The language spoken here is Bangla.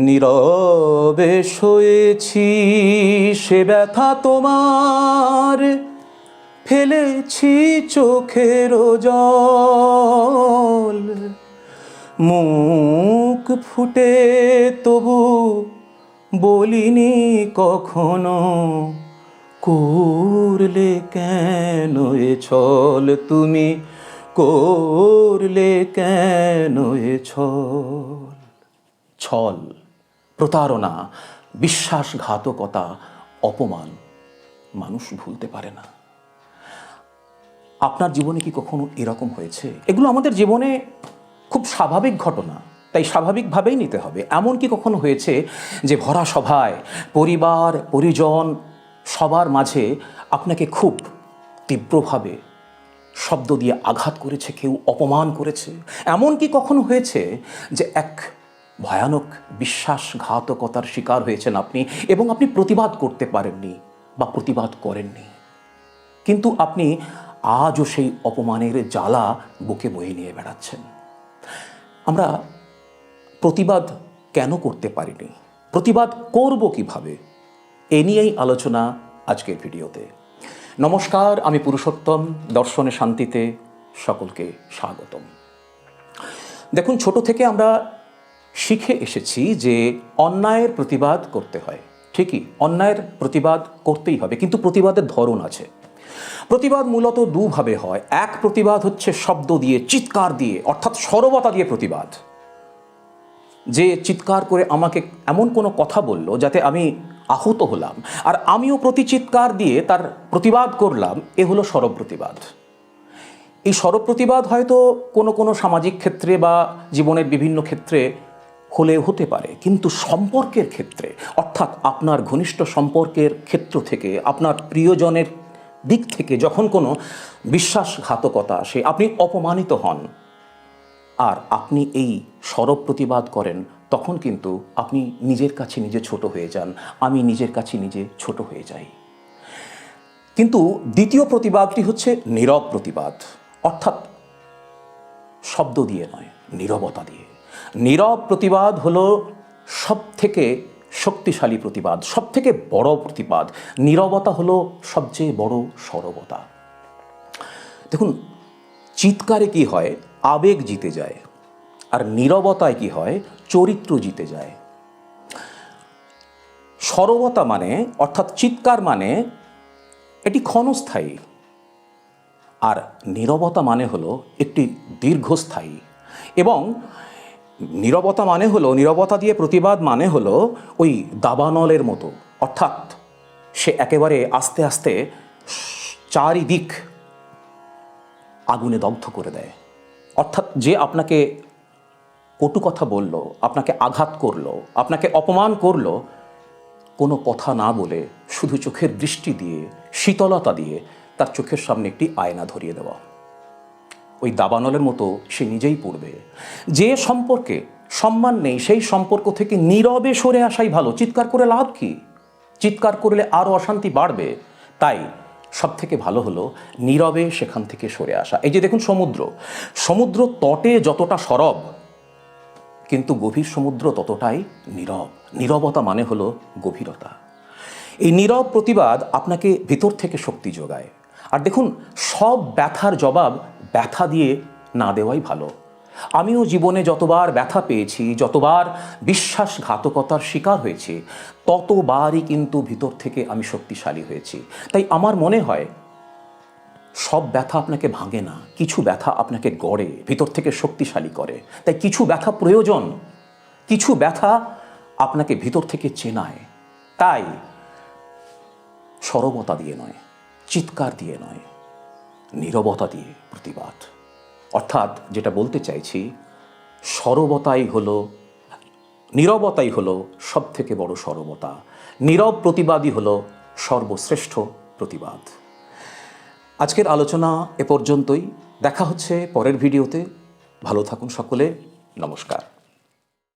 নীরবে সয়েছি সে ব্যথা তোমার, ফেলেছি চোখের জল। মুখ ফুটে তবু বলিনি কখনো, করলে কেন এ ছল তুমি, করলে কেন এ ছল। ছল, প্রতারণা, বিশ্বাসঘাতকতা, অপমান মানুষ ভুলতে পারে না। আপনার জীবনে কি কখনো এরকম হয়েছে? এগুলো আমাদের জীবনে খুব স্বাভাবিক ঘটনা, তাই স্বাভাবিকভাবেই নিতে হবে। এমন কি কখনো হয়েছে যে ভরা সভায় পরিবার পরিজন সবার মাঝে আপনাকে খুব তীব্রভাবে শব্দ দিয়ে আঘাত করেছে, কেউ অপমান করেছে? এমন কি কখনো হয়েছে যে এক ভয়ানক বিশ্বাসঘাতকতার শিকার হয়েছেন আপনি এবং আপনি প্রতিবাদ করতে পারেননি বা প্রতিবাদ করেননি, কিন্তু আপনি আজও সেই অপমানের জ্বালা বুকে বয়ে নিয়ে বেড়াচ্ছেন? আমরা প্রতিবাদ কেন করতে পারিনি, প্রতিবাদ করব কিভাবে, এ নিয়েই আলোচনা আজকের ভিডিওতে। নমস্কার, আমি পুরুষোত্তম, দর্শনে শান্তিতে সকলকে স্বাগতম। দেখুন, ছোট থেকে আমরা শিখে এসেছি যে অন্যায়ের প্রতিবাদ করতে হয়। ঠিকই, অন্যায়ের প্রতিবাদ করতেই হবে, কিন্তু প্রতিবাদের ধরন আছে। প্রতিবাদ মূলত দুভাবে হয়। এক প্রতিবাদ হচ্ছে শব্দ দিয়ে, চিৎকার দিয়ে, অর্থাৎ সরবতা দিয়ে প্রতিবাদ। যে চিৎকার করে আমাকে এমন কোনো কথা বলল যাতে আমি আহত হলাম, আর আমিও প্রতি চিৎকার দিয়ে তার প্রতিবাদ করলাম, এ হলো সরব প্রতিবাদ। এই সরব প্রতিবাদ হয়তো কোনো কোনো সামাজিক ক্ষেত্রে বা জীবনের বিভিন্ন ক্ষেত্রে হলে হতে পারে, কিন্তু সম্পর্কের ক্ষেত্রে, অর্থাৎ আপনার ঘনিষ্ঠ সম্পর্কের ক্ষেত্র থেকে, আপনার প্রিয়জনের দিক থেকে যখন কোনো বিশ্বাসঘাতকতা আসে, আপনি অপমানিত হন আর আপনি এই সরব প্রতিবাদ করেন, তখন কিন্তু আপনি নিজের কাছে নিজে ছোট হয়ে যান, আমি নিজের কাছে নিজে ছোট হয়ে যাই। কিন্তু দ্বিতীয় প্রতিবাদটি হচ্ছে নীরব প্রতিবাদ, অর্থাৎ শব্দ দিয়ে নয়, নীরবতা দিয়ে। নীরব প্রতিবাদ হলো সব থেকে শক্তিশালী প্রতিবাদ, সব থেকে বড় প্রতিবাদ। নীরবতা হলো সবচেয়ে বড় সরবতা। দেখুন, চিৎকারে কি হয়, আবেগ জিতে যায়, আর নীরবতায় কি হয়, চরিত্র জিতে যায়। সরবতা মানে, অর্থাৎ চিৎকার মানে, এটি ক্ষণস্থায়ী, আর নীরবতা মানে হলো একটি দীর্ঘস্থায়ী। এবং নীরবতা মানে হলো, নীরবতা দিয়ে প্রতিবাদ মানে হলো ওই দাবানলের মতো, অর্থাৎ সে একেবারে আস্তে আস্তে চারিদিক আগুনে দগ্ধ করে দেয়। অর্থাৎ যে আপনাকে কটু কথা বলল, আপনাকে আঘাত করলো, আপনাকে অপমান করলো, কোনো কথা না বলে শুধু চোখের দৃষ্টি দিয়ে, শীতলতা দিয়ে তার চোখের সামনে একটি আয়না ধরিয়ে দেওয়া, ওই দাবানলের মতো সে নিজেই পড়বে। যে সম্পর্কে সম্মান নেই, সেই সম্পর্ক থেকে নীরবে সরে আসাই ভালো। চিৎকার করে লাভ কি? চিৎকার করলে আরও অশান্তি বাড়বে। তাই সব থেকে ভালো হলো নীরবে সেখান থেকে সরে আসা। এই যে দেখুন, সমুদ্র তটে যতটা সরব, কিন্তু গভীর সমুদ্র ততটাই নীরব। নীরবতা মানে হলো গভীরতা। এই নীরব প্রতিবাদ আপনাকে ভিতর থেকে শক্তি যোগায়। আর দেখুন, সব ব্যথার জবাব ব্যথা দিয়ে না দেওয়াই ভালো। আমিও জীবনে যতবার ব্যথা পেয়েছি, যতবার বিশ্বাসঘাতকতার শিকার হয়েছি, ততবারই কিন্তু ভিতর থেকে আমি শক্তিশালী হয়েছি। তাই আমার মনে হয় সব ব্যথা আপনাকে ভাঙে না, কিছু ব্যথা আপনাকে গড়ে, ভিতর থেকে শক্তিশালী করে। তাই কিছু ব্যথা প্রয়োজন, কিছু ব্যথা আপনাকে ভিতর থেকে চেনায়। তাই সরবতা দিয়ে নয়, চিৎকার দিয়ে নয়, নীরবতা দিয়ে প্রতিবাদ। অর্থাৎ যেটা বলতে চাইছি, নীরবতাই হলো সব থেকে বড় সরবতা। নীরব প্রতিবাদই হলো সর্বশ্রেষ্ঠ প্রতিবাদ। আজকের আলোচনা এ পর্যন্তই। দেখা হচ্ছে পরের ভিডিওতে। ভালো থাকুন সকলে। নমস্কার।